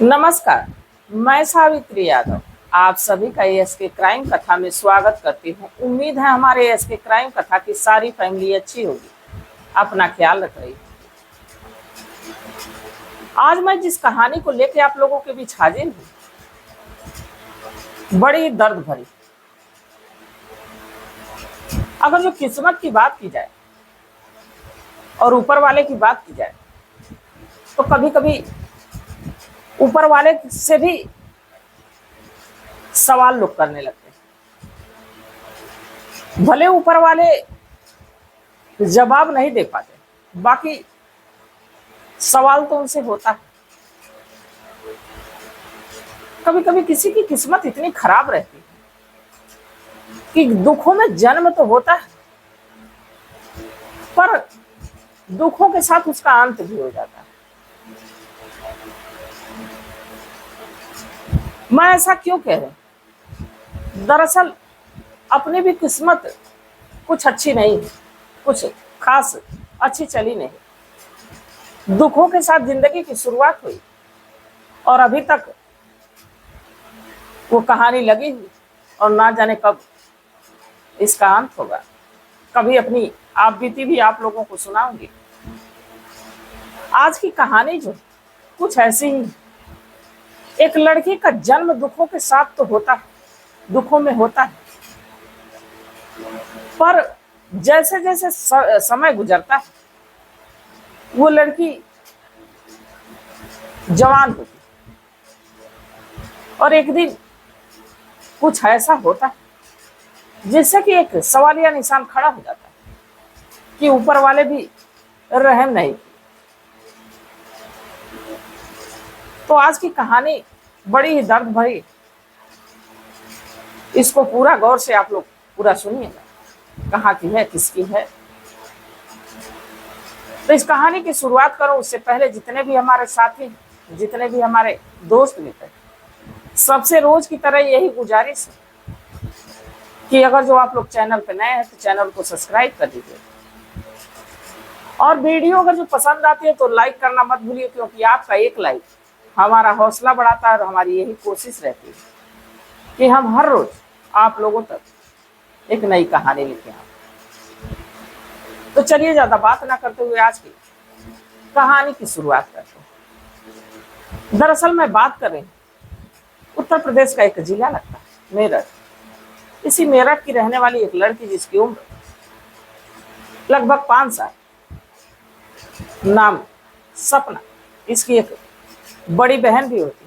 नमस्कार। मैं सावित्री यादव आप सभी का एएसके क्राइम कथा में स्वागत करती हूँ। उम्मीद है हमारे एएसके क्राइम कथा की सारी फैमिली अच्छी होगी, अपना ख्याल रख रही। आज मैं जिस कहानी को लेकर आप लोगों के बीच हाजिर हूँ, बड़ी दर्द भरी। अगर जो किस्मत की बात की जाए और ऊपर वाले की बात की जाए तो कभी कभी ऊपर वाले से भी सवाल लोग करने लगते हैं। भले ऊपर वाले जवाब नहीं दे पाते, बाकी सवाल तो उनसे होता है। कभी कभी किसी की किस्मत इतनी खराब रहती है कि दुखों में जन्म तो होता है, पर दुखों के साथ उसका अंत भी हो जाता है। मैं ऐसा क्यों कह रही हूं? दरअसल अपनी भी किस्मत कुछ अच्छी नहीं, कुछ खास अच्छी चली नहीं। दुखों के साथ जिंदगी की शुरुआत हुई और अभी तक वो कहानी लगी हुई और ना जाने कब इसका अंत होगा। कभी अपनी आप बीती भी आप लोगों को सुनाऊंगी। आज की कहानी जो कुछ ऐसी ही। एक लड़की का जन्म दुखों के साथ तो होता है, दुखों में होता है, पर जैसे जैसे समय गुजरता है वो लड़की जवान होती और एक दिन कुछ ऐसा होता है जिससे कि एक सवालिया निशान खड़ा हो जाता है कि ऊपर वाले भी रहम नहीं। तो आज की कहानी बड़ी ही दर्द भरी, इसको पूरा गौर से आप लोग पूरा सुनिएगा। कहाँ की है, किसकी है। तो इस कहानी की शुरुआत करो उससे पहले जितने भी हमारे साथी, जितने भी हमारे दोस्त मित्र, सबसे रोज की तरह यही गुजारिश है कि अगर जो आप लोग चैनल पे नए हैं तो चैनल को सब्सक्राइब कर दीजिए और वीडियो अगर जो पसंद आती है तो लाइक करना मत भूलिए, क्योंकि आपका एक लाइक हमारा हौसला बढ़ाता है और हमारी यही कोशिश रहती है कि हम हर रोज आप लोगों तक एक नई कहानी लेके आए। तो चलिए ज्यादा बात ना करते हुए आज की कहानी की शुरुआत करते हैं। दरअसल मैं बात कर रही हूँ उत्तर प्रदेश का एक जिला लगता है मेरठ। इसी मेरठ की रहने वाली एक लड़की जिसकी उम्र लगभग 5 साल, नाम सपना। इसकी एक बड़ी बहन भी होती।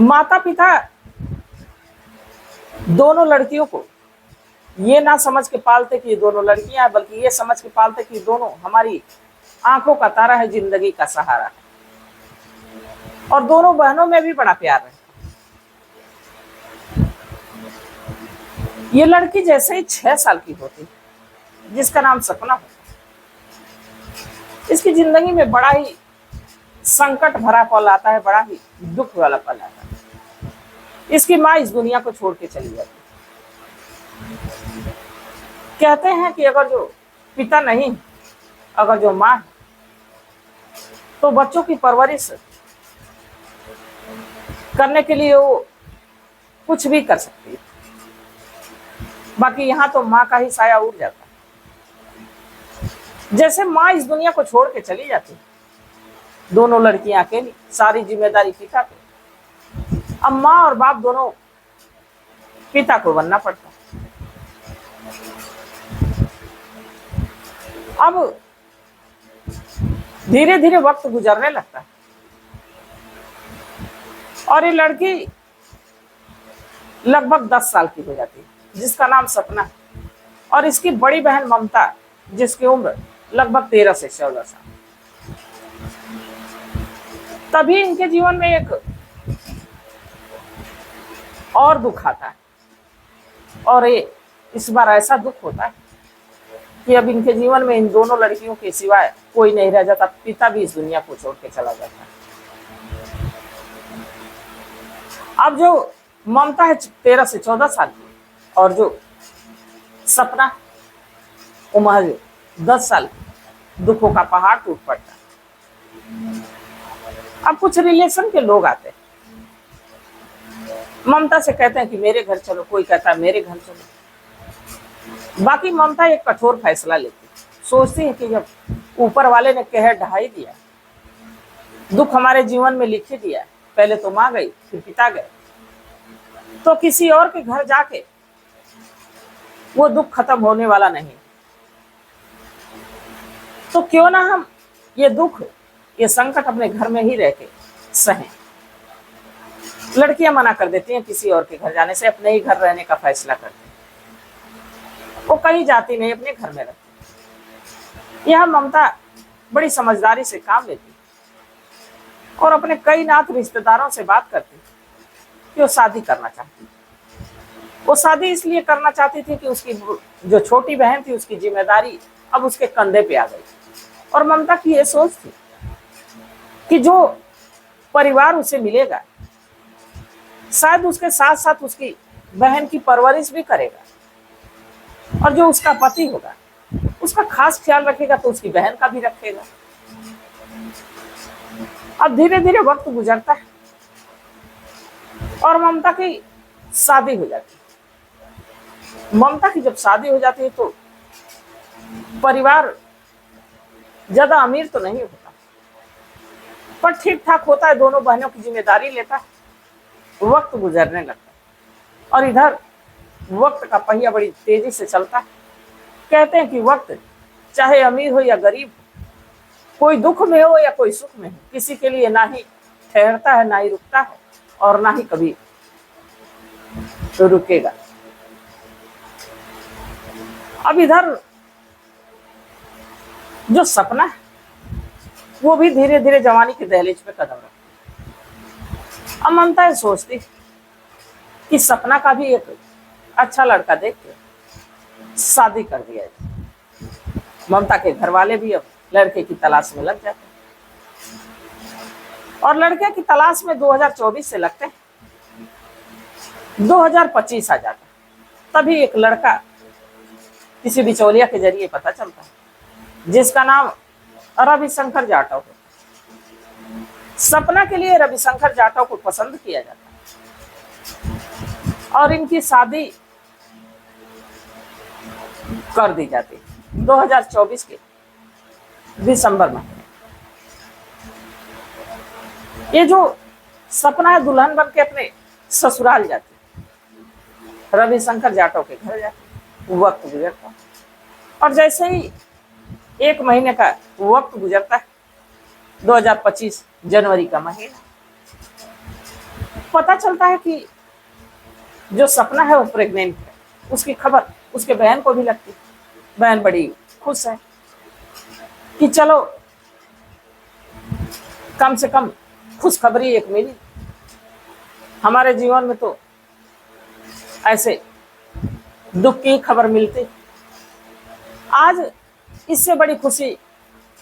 माता पिता दोनों लड़कियों को ये ना समझ के पालते कि ये दोनों लड़कियां हैं, बल्कि ये समझ के पालते कि दोनों हमारी आंखों का तारा है, जिंदगी का सहारा है। और दोनों बहनों में भी बड़ा प्यार है। ये लड़की जैसे ही 6 साल की होती, जिसका नाम सपना होता, इसकी जिंदगी में बड़ा ही संकट भरा पल आता है, बड़ा ही दुख वाला पल आता है। इसकी माँ इस दुनिया को छोड़ के चली जाती। कहते हैं कि अगर जो पिता नहीं, अगर जो माँ है, तो बच्चों की परवरिश करने के लिए वो कुछ भी कर सकती है। बाकी यहाँ तो माँ का ही साया उड़ जाता है। जैसे माँ इस दुनिया को छोड़ के चली जाती, दोनों लड़कियां अकेली, सारी जिम्मेदारी पिता पे। अब माँ और बाप दोनों पिता को बनना पड़ता। अब धीरे धीरे वक्त गुजरने लगता है और ये लड़की लगभग 10 साल की हो जाती है, जिसका नाम सपना है। और इसकी बड़ी बहन ममता, जिसकी उम्र लगभग 13 से 14 साल। तभी इनके जीवन में एक और दुख आता है, और ये इस बार ऐसा दुख होता है कि अब इनके जीवन में इन दोनों लड़कियों के सिवाय कोई नहीं रह जाता। पिता भी इस दुनिया को छोड़ के चला जाता है। अब जो ममता है 13 से 14 साल की, और जो सपना उम्र 10 साल की, दुखों का पहाड़ टूट पड़ता है। अब कुछ रिलेशन के लोग आते हैं, ममता से कहते हैं कि मेरे घर चलो, कोई कहता है मेरे घर चलो। बाकी ममता एक कठोर फैसला लेती, सोचती है कि जब ऊपर वाले ने कहर ढाई दिया, दुख हमारे जीवन में लिख दिया, पहले तो माँ गई फिर पिता गए, तो किसी और के घर जाके वो दुख खत्म होने वाला नहीं, तो क्यों ना हम ये दुख, ये संकट अपने घर में ही रह के सहें। लड़कियां मना कर देती हैं किसी और के घर जाने से, अपने ही घर रहने का फैसला करती हैं, वो कहीं जाती नहीं, अपने घर में रहती। यह ममता बड़ी समझदारी से काम लेती और अपने कई नात रिश्तेदारों से बात करती कि वो शादी करना चाहती। वो शादी इसलिए करना चाहती थी कि उसकी जो छोटी बहन थी उसकी जिम्मेदारी अब उसके कंधे पे आ गई, और ममता की ये सोच थी कि जो परिवार उसे मिलेगा शायद उसके साथ साथ उसकी बहन की परवरिश भी करेगा, और जो उसका पति होगा उसका खास ख्याल रखेगा तो उसकी बहन का भी रखेगा। अब धीरे धीरे वक्त गुजरता है और ममता की शादी हो जाती है। ममता की जब शादी हो जाती है तो परिवार ज्यादा अमीर तो नहीं होता, पर ठीक ठाक होता है, दोनों बहनों की जिम्मेदारी लेता है। वक्त गुजरने लगता है और इधर वक्त का पहिया बड़ी तेजी से चलता है। कहते हैं कि वक्त चाहे अमीर हो या गरीब हो, कोई दुख में हो या कोई सुख में हो, किसी के लिए ना ही ठहरता है, ना ही रुकता है, और ना ही कभी तो रुकेगा। अब इधर जो सपना है वो भी धीरे धीरे जवानी के दहलीज पे कदम रखता है। अब ममता सोचती कि सपना का भी एक अच्छा लड़का देख के शादी कर दिया जाए। ममता के घर वाले भी अब लड़के की तलाश में लग जाते हैं, और लड़के की तलाश में 2024 से लगते हैं 2025 आ जाता है। तभी एक लड़का किसी बिचौलिया के जरिए पता चलता है जिसका नाम रविशंकर जाटव है। सपना के लिए रविशंकर जाटव को पसंद किया जाता है और इनकी शादी कर दी जाती है 2024 के दिसंबर में। ये जो सपना है दुल्हन बन के अपने ससुराल जाती है, रविशंकर जाटव के घर जाती, वक्त गुजरता और जैसे ही 1 महीने का वक्त गुजरता है 2025 जनवरी का महीना, पता चलता है कि जो सपना है वो प्रेग्नेंट है। उसकी खबर उसके बहन को भी लगती। बहन बड़ी खुश है कि चलो कम से कम खुशखबरी एक मिली। हमारे जीवन में तो ऐसे दुख की खबर मिलती, आज इससे बड़ी खुशी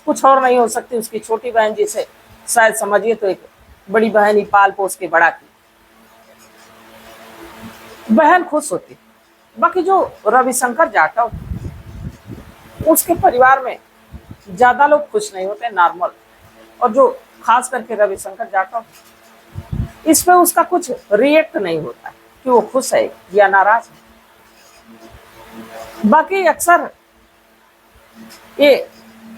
कुछ और नहीं हो सकती। उसकी छोटी बहन जिसे शायद समझिए तो एक बड़ी बहन ही पाल पोस के बड़ा की, बहन खुश होती। बाकी जो रविशंकर जाटव उसके परिवार में ज्यादा लोग खुश नहीं होते, नॉर्मल। और जो खास करके रविशंकर जाटव, इस पे उसका कुछ रिएक्ट नहीं होता कि वो खुश है या नाराज है। बाकी अक्सर ये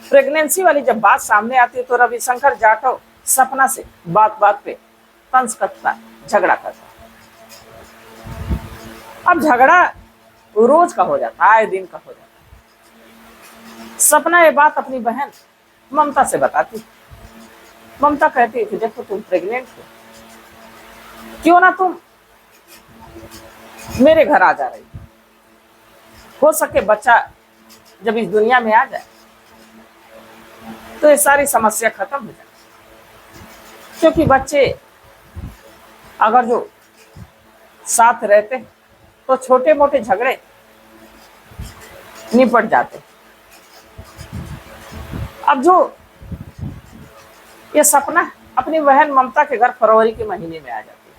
प्रेगनेंसी वाली जब बात सामने आती है तो रविशंकर जाटव सपना से बात बात पे तंज कसता, झगड़ा करता। अब झगड़ा रोज का हो जाता, आए दिन का हो जाता। सपना ये बात अपनी बहन ममता से बताती। ममता कहती है कि देखो तुम प्रेग्नेंट हो, क्यों ना तुम मेरे घर आ जा रही, हो सके बच्चा जब इस दुनिया में आ जाए तो ये सारी समस्या खत्म हो जाए। क्योंकि बच्चे अगर जो साथ रहते तो छोटे मोटे झगड़े निपट जाते। अब जो ये सपना अपनी बहन ममता के घर फरवरी के महीने में आ जाती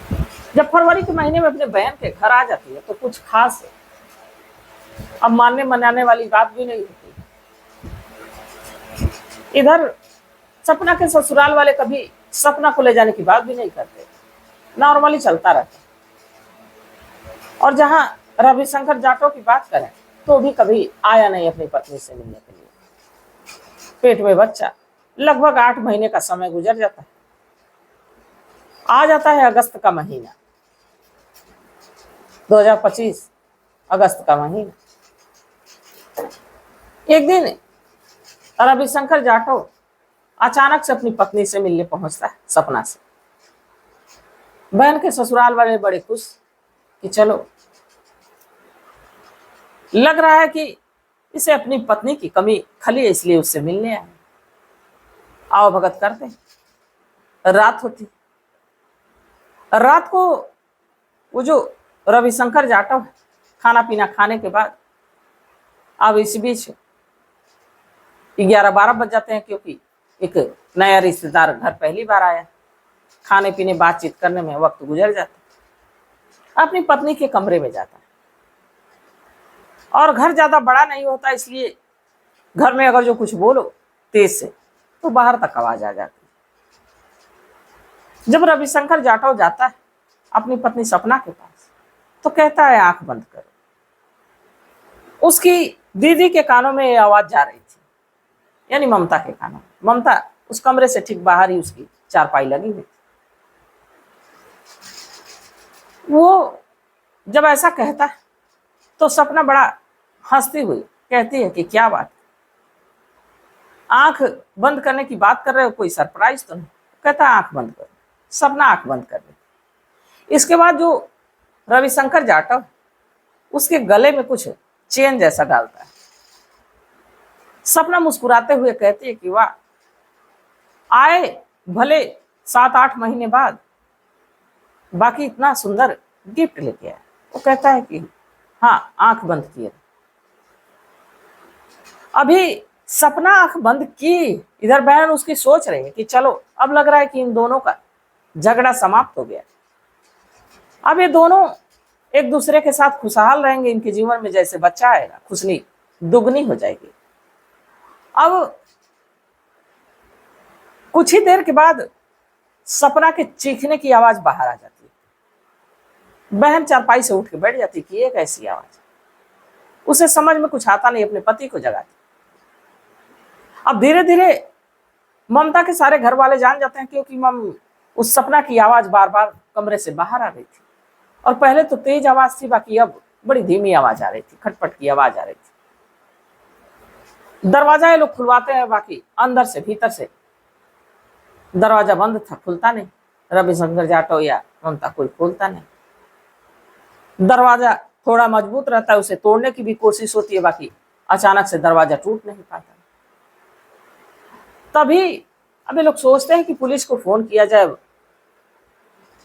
है। जब फरवरी के महीने में अपने बहन के घर आ जाती है तो कुछ खास अब मानने मनाने वाली बात भी नहीं होती। इधर सपना के ससुराल वाले कभी सपना को ले जाने की बात भी नहीं करते, नॉर्मली चलता रहता। और जहां रविशंकर जाटव की बात करें तो भी कभी आया नहीं अपनी पत्नी से मिलने के लिए। पेट में बच्चा, लगभग 8 महीने का समय गुजर जाता है। आ जाता है अगस्त का महीना, 2025 अगस्त का महीना। एक दिन रविशंकर जाटव अचानक से अपनी पत्नी से मिलने पहुंचता है सपना से। बहन के ससुराल वाले बड़े खुश कि चलो, लग रहा है कि इसे अपनी पत्नी की कमी खली है, इसलिए उससे मिलने आए। आओ भगत करते। रात होती। रात को वो जो रविशंकर जाटव खाना पीना खाने के बाद, अब इस बीच 11-12 बज जाते हैं, क्योंकि एक नया रिश्तेदार घर पहली बार आया। खाने पीने बातचीत करने में वक्त गुजर जाता। अपनी पत्नी के कमरे में जाता है। और घर ज्यादा बड़ा नहीं होता, इसलिए घर में अगर जो कुछ बोलो तेज से तो बाहर तक आवाज आ जाती। जब रविशंकर जाटव जाता है अपनी पत्नी सपना के पास, तो कहता है आंख बंद करो। उसकी दीदी के कानों में ये आवाज जा रही थी, यानी ममता के कानों में। ममता उस कमरे से ठीक बाहर ही उसकी चारपाई लगी हुई थी। वो जब ऐसा कहता है तो सपना बड़ा हंसती हुई कहती है कि क्या बात, आंख बंद करने की बात कर रहे हो, कोई सरप्राइज तो नहीं? कहता है आंख बंद करो। सपना आंख बंद कर देती। इसके बाद जो रविशंकर जाटव उसके गले में कुछ चेन जैसा डालता है। सपना मुस्कुराते हुए कहती है कि वाह, आए भले 7-8 महीने बाद, बाकी इतना सुंदर गिफ्ट लेके आया। वो कहता है कि हाँ, आंख बंद किए। अभी सपना आंख बंद की, इधर बहन उसकी सोच रही है कि चलो, अब लग रहा है कि इन दोनों का झगड़ा समाप्त हो गया। अब ये दोनों एक दूसरे के साथ खुशहाल रहेंगे। इनके जीवन में जैसे बच्चा आएगा, खुशनी दुगनी हो जाएगी। अब कुछ ही देर के बाद सपना के चीखने की आवाज बाहर आ जाती है। बहन चारपाई से उठ के बैठ जाती कि ये कैसी आवाज। उसे समझ में कुछ आता नहीं, अपने पति को जगाती। अब धीरे धीरे ममता के सारे घर वाले जान जाते हैं, क्योंकि उस सपना की आवाज बार बार कमरे से बाहर आ रही थी। और पहले तो तेज आवाज थी, बाकी अब बड़ी धीमी आवाज आ रही थी, खटपट की आवाज आ रही थी। दरवाजा ये लोग खुलवाते हैं, बाकी अंदर से भीतर से दरवाजा बंद था, खुलता नहीं। रविशंकर जाटव या ममता कोई खोलता नहीं। दरवाजा थोड़ा मजबूत रहता है, उसे तोड़ने की भी कोशिश होती है, बाकी अचानक से दरवाजा टूट नहीं पाता। तभी अब ये लोग सोचते हैं कि पुलिस को फोन किया जाए।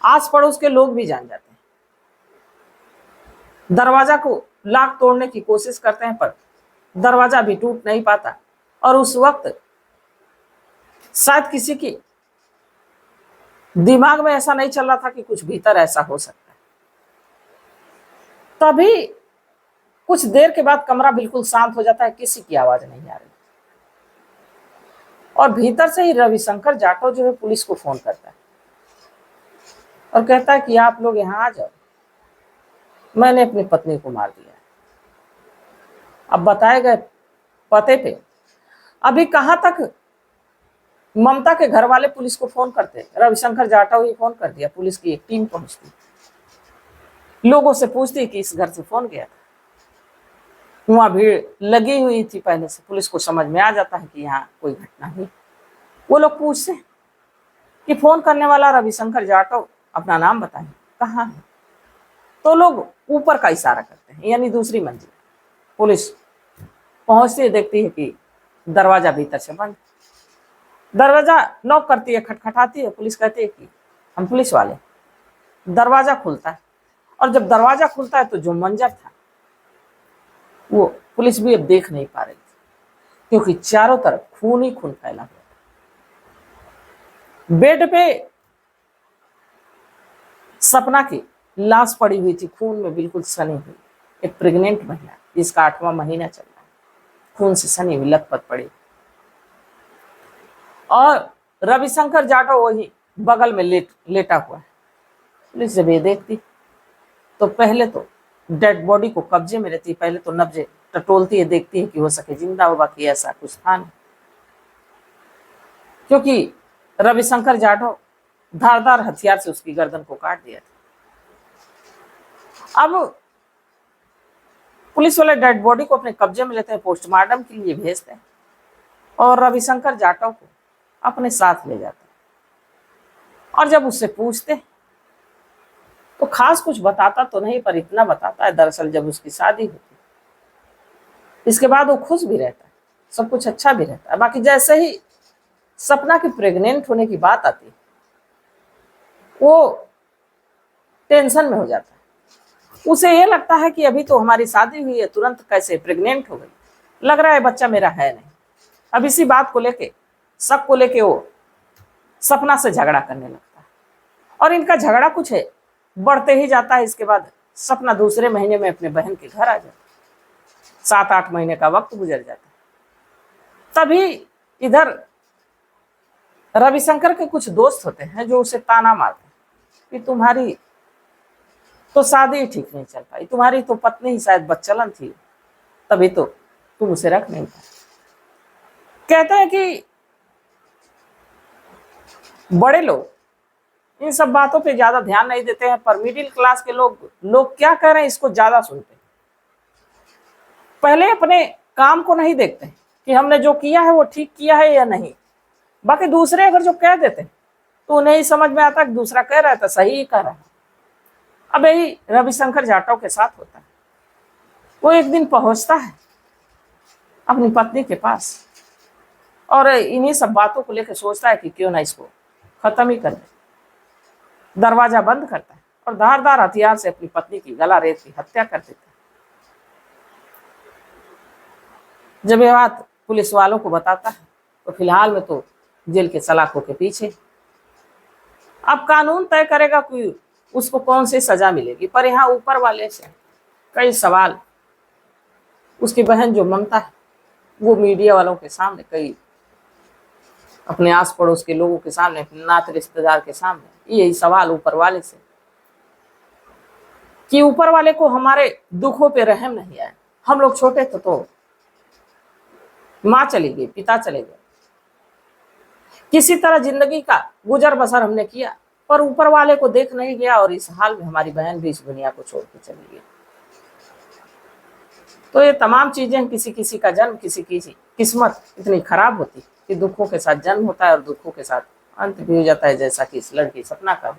आस पड़ोस के लोग भी जान जाते हैं। दरवाजा को लाक तोड़ने की कोशिश करते हैं, पर दरवाजा भी टूट नहीं पाता। और उस वक्त शायद किसी की दिमाग में ऐसा नहीं चल रहा था कि कुछ भीतर ऐसा हो सकता है। तभी कुछ देर के बाद कमरा बिल्कुल शांत हो जाता है, किसी की आवाज नहीं आ रही। और भीतर से ही रविशंकर जाटव जो है पुलिस को फोन करता है और कहता है कि आप लोग यहाँ आ जाओ, मैंने अपनी पत्नी को मार दिया। अब बताए गए पते पे अभी कहां तक ममता के घर वाले पुलिस को फोन करते, रविशंकर जाटव ही फोन कर दिया। पुलिस की एक टीम पहुंचती, लोगों से पूछती कि इस घर से फोन गया था। वहां भीड़ लगी हुई थी पहले से। पुलिस को समझ में आ जाता है कि यहाँ कोई घटना हुई। वो लोग पूछते कि फोन करने वाला रविशंकर जाटव, अपना नाम बताएं, कहाँ है? तो लोग ऊपर का इशारा करते हैं, यानी दूसरी मंजिल। पुलिस पहुंचती है, देखती है कि दरवाजा भीतर से बंद। दरवाजा नॉक करती है, खटखटाती है। पुलिस कहती है कि हम पुलिस वाले। दरवाजा खुलता है, और जब दरवाजा खुलता है तो जो मंजर था वो पुलिस भी अब देख नहीं पा रही थी, क्योंकि चारों तरफ खून ही खून फैला हुआ था। बेड पे सपना की लाश पड़ी हुई थी, खून में बिल्कुल सनी हुई। एक प्रेग्नेंट महिला, जिसका 8वां महीना चल रहा है, खून से सनी हुई लथपथ पड़ी। और रविशंकर जाटव वही बगल में लेटा हुआ है। पुलिस जब ये देखती तो पहले तो डेड बॉडी को कब्जे में लेती, पहले तो नब्जे टटोलती है, देखती है कि हो सके जिंदा हो, बाकी ऐसा कुछ था नहीं, क्योंकि रविशंकर जाटव धारदार हथियार से उसकी गर्दन को काट दिया था। अब पुलिस वाले डेड बॉडी को अपने कब्जे में लेते हैं, पोस्टमार्टम के लिए भेजते हैं और रविशंकर जाटव को अपने साथ ले जाते हैं। और जब उससे पूछते तो खास कुछ बताता तो नहीं, पर इतना बताता है दरअसल जब उसकी शादी होती इसके बाद वो खुश भी रहता है, सब कुछ अच्छा भी रहता है। बाकी जैसे ही सपना की प्रेग्नेंट होने की बात आती वो टेंशन में हो जाता है। उसे ये लगता है कि अभी तो हमारी शादी हुई है, तुरंत कैसे प्रेग्नेंट हो गई, लग रहा है बच्चा मेरा है नहीं। अब इसी बात को लेके, शक को लेके वो सपना से झगड़ा करने लगता है और इनका झगड़ा कुछ है बढ़ते ही जाता है। इसके बाद सपना दूसरे महीने में अपने बहन के घर आ जाता है, 7-8 महीने का वक्त गुजर जाता है। तभी इधर रविशंकर के कुछ दोस्त होते हैं जो उसे ताना मारते हैं कि तुम्हारी तो शादी ठीक नहीं चल पाई, तुम्हारी तो पत्नी ही शायद बच्चलन थी, तभी तो तुम उसे रख नहीं पाए। कहते हैं कि बड़े लोग इन सब बातों पे ज्यादा ध्यान नहीं देते हैं, पर मिडिल क्लास के लोग क्या कह रहे हैं इसको ज्यादा सुनते हैं। पहले अपने काम को नहीं देखते कि हमने जो किया है वो ठीक किया है या नहीं, बाकी दूसरे अगर जो कह देते तो उन्हें ही समझ में आता कि दूसरा कह रहा है तो सही ही कह रहा है। अब यही रविशंकर जाटव के साथ होता है। वो एक दिन पहुंचता है अपनी पत्नी के पास और इन्हीं सब बातों को लेकर सोचता है कि क्यों ना इसको खत्म ही कर दे। दरवाजा बंद करता है और धारदार हथियार से अपनी पत्नी की गला रेत की हत्या कर देता है। जब ये बात पुलिस वालों को बताता है तो फिलहाल में तो जेल के सलाखों के पीछे। अब कानून तय करेगा कि उसको कौन सी सजा मिलेगी, पर यहाँ ऊपर वाले से कई सवाल। उसकी बहन जो ममता है वो मीडिया वालों के सामने, कई अपने आस पड़ोस के लोगों के सामने, अपने नाते रिश्तेदार के सामने यही सवाल ऊपर वाले से कि ऊपर वाले को हमारे दुखों पे रहम नहीं आया। हम लोग छोटे थे तो माँ चली गई, पिता चले गए, किसी तरह जिंदगी का गुजर बसर हमने किया, पर ऊपर वाले को देख नहीं गया और इस हाल में हमारी बहन भी इस दुनिया को छोड़ के चली गई। तो ये तमाम चीजें, किसी किसी का जन्म, किसी की किस्मत इतनी खराब होती कि दुखों के साथ जन्म होता है और दुखों के साथ अंत भी हो जाता है, जैसा कि इस लड़की सपना का।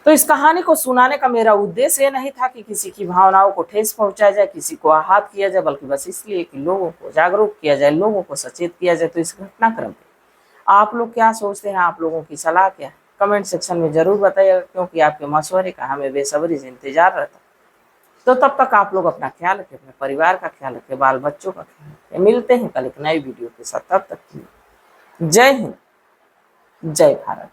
तो इस कहानी को सुनाने का मेरा उद्देश्य ये नहीं था कि किसी की भावनाओं को ठेस पहुंचाया जाए, किसी को आहत किया जाए, बल्कि बस इसलिए कि लोगों को जागरूक किया जाए, लोगों को सचेत किया जाए। तो इस घटनाक्रम पे आप लोग क्या सोचते हैं, आप लोगों की सलाह क्या है, कमेंट सेक्शन में जरूर बताइएगा, क्योंकि आपके मशवरे का हमें बेसब्री से इंतजार रहता। तो तब तक आप लोग अपना ख्याल रखें, अपने परिवार का ख्याल रखें, बाल बच्चों का ख्याल रखें। मिलते हैं कल एक नई वीडियो के साथ, तब तक जय हिंद, जय भारत।